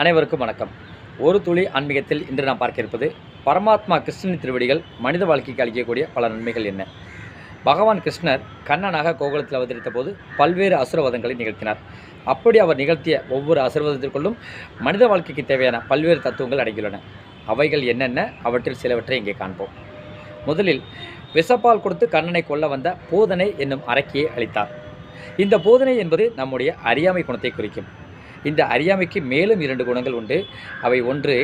அனைவருக்கும் வணக்கம். ஒரு துளி ஆன்மீகத்தில் இன்று நாம் பார்க்க இருப்பது பரமாத்மா கிருஷ்ணனின் திருவடிகள் மனித வாழ்க்கைக்கு அளிக்கக்கூடிய பல நன்மைகள் என்ன. பகவான் கிருஷ்ணர் கண்ணனாக கோகுலத்தில் அவதரித்த போது பல்வேறு அசுரவதங்களை நிகழ்த்தினார். அப்படி அவர் நிகழ்த்திய ஒவ்வொரு அசுரவதத்திற்குள்ளும் மனித வாழ்க்கைக்கு தேவையான பல்வேறு தத்துவங்கள் அடங்கியுள்ளன. அவைகள் என்னென்ன, அவற்றில் சிலவற்றை இங்கே காண்போம். முதலில் விஷப்பால் கொடுத்து கண்ணனை கொல்ல வந்த பூதனை என்னும் அரக்கியை அளித்தார். இந்த பூதனை என்பது நம்முடைய அறியாமை குணத்தை குறிக்கும். இந்த அறியாமைக்கு மேலும் 2 குணங்கள் உண்டு. அவை ஒன்று,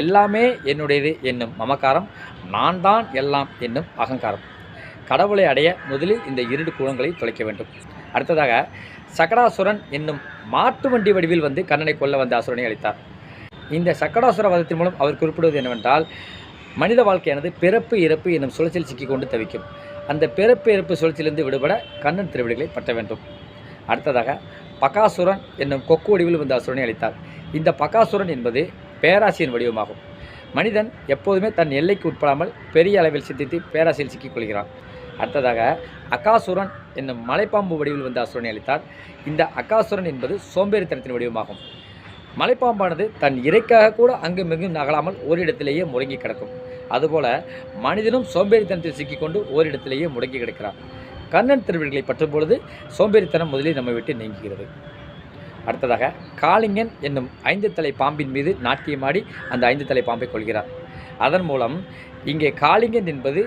எல்லாமே என்னுடையது என்னும் மமக்காரம், நான் தான் எல்லாம் என்னும் அகங்காரம். கடவுளை அடைய முதலில் இந்த 2 குணங்களை தொலைக்க வேண்டும். அடுத்ததாக சகடாசுரன் என்னும் மாட்டு வண்டி வடிவில் வந்து கண்ணனை கொல்ல வந்த அசுரனை அளித்தார். இந்த சகடாசுர வதத்தின் மூலம் அவர் குறிப்பிடுவது என்னவென்றால், மனித வாழ்க்கையானது பிறப்பு இறப்பு என்னும் சுழற்சியில் சிக்கிக்கொண்டு தவிக்கும். அந்த பிறப்பு இறப்பு சுழற்சியிலிருந்து விடுபட கண்ணன் திருவடிகளை பற்ற வேண்டும். அடுத்ததாக பகாசுரன் என்னும் கொக்கு வடிவில் வந்த அசுரனை அளித்தார். இந்த பகாசுரன் என்பது பேராசையின் வடிவமாகும். மனிதன் எப்போதுமே தன் எல்லைக்கு உட்படாமல் பெரிய அளவில் சிந்தித்து பேராசையில் சிக்கிக்கொள்கிறான். அடுத்ததாக அகாசுரன் என்னும் மலைப்பாம்பு வடிவில் வந்த அசுரனை அளித்தார். இந்த அகாசுரன் என்பது சோம்பேறித்தனத்தின் வடிவமாகும். மலைப்பாம்பானது தன் இறைக்காக கூட அங்கும் இங்கும் நகலாமல் ஓரிடத்திலேயே முடங்கி கிடக்கும். அதுபோல மனிதனும் சோம்பேறித்தனத்தில் சிக்கிக்கொண்டு ஓரிடத்திலேயே முடங்கி கிடக்கிறான். கண்ணன் திருவடிகளை பற்றும் பொழுது சோம்பேறித்தனம் முதலில் நம்மை விட்டு நீங்குகிறது. அடுத்ததாக காளிங்கன் என்னும் 5 தலை பாம்பின் மீது நாட்டியமாடி அந்த 5 தலை பாம்பை கொள்கிறார். அதன் மூலம் இங்கே காளிங்கன் என்பது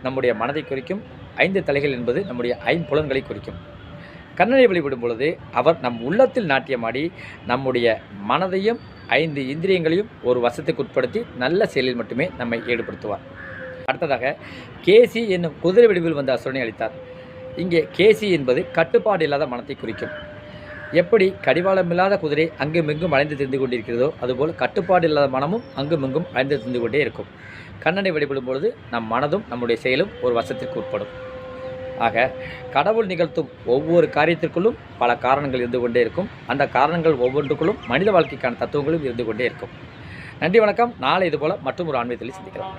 நம்முடைய மனதை குறிக்கும், 5 தலைகள் என்பது நம்முடைய 5 புலன்களை குறிக்கும். கண்ணனை வழிபடும் பொழுது அவர் நம் உள்ளத்தில் நாட்டியமாடி நம்முடைய மனதையும் 5 இந்திரியங்களையும் ஒரு வசத்துக்கு உட்படுத்தி நல்ல செயலில் மட்டுமே நம்மை ஈடுபடுத்துவார். அடுத்ததாக கேசி என்னும் குதிரை வடிவில் வந்த அசுரனை அளித்தார். இங்கே கேசி என்பது கட்டுப்பாடு இல்லாத மனத்தை குறிக்கும். எப்படி கடிவாளமில்லாத குதிரை அங்குமிங்கும் அலைந்து திரிந்து கொண்டிருக்கிறதோ, அதுபோல் கட்டுப்பாடு இல்லாத மனமும் அங்குமிங்கும் அலைந்து திரிந்து கொண்டே இருக்கும். கண்ணனை வழிபடும் பொழுது நம் மனதும் நம்முடைய செயலும் ஒரு வசத்திற்கு உட்படும். ஆக கடவுள் நிகழ்த்தும் ஒவ்வொரு காரியத்திற்குள்ளும் பல காரணங்கள் இருந்து கொண்டே இருக்கும். அந்த காரணங்கள் ஒவ்வொன்றுக்குள்ளும் மனித வாழ்க்கைக்கான தத்துவங்களும் இருந்து கொண்டே இருக்கும். நன்றி, வணக்கம். நாளை இதுபோல் மற்றும் ஒரு ஆன்மீகத்தில் சந்திக்கலாம்.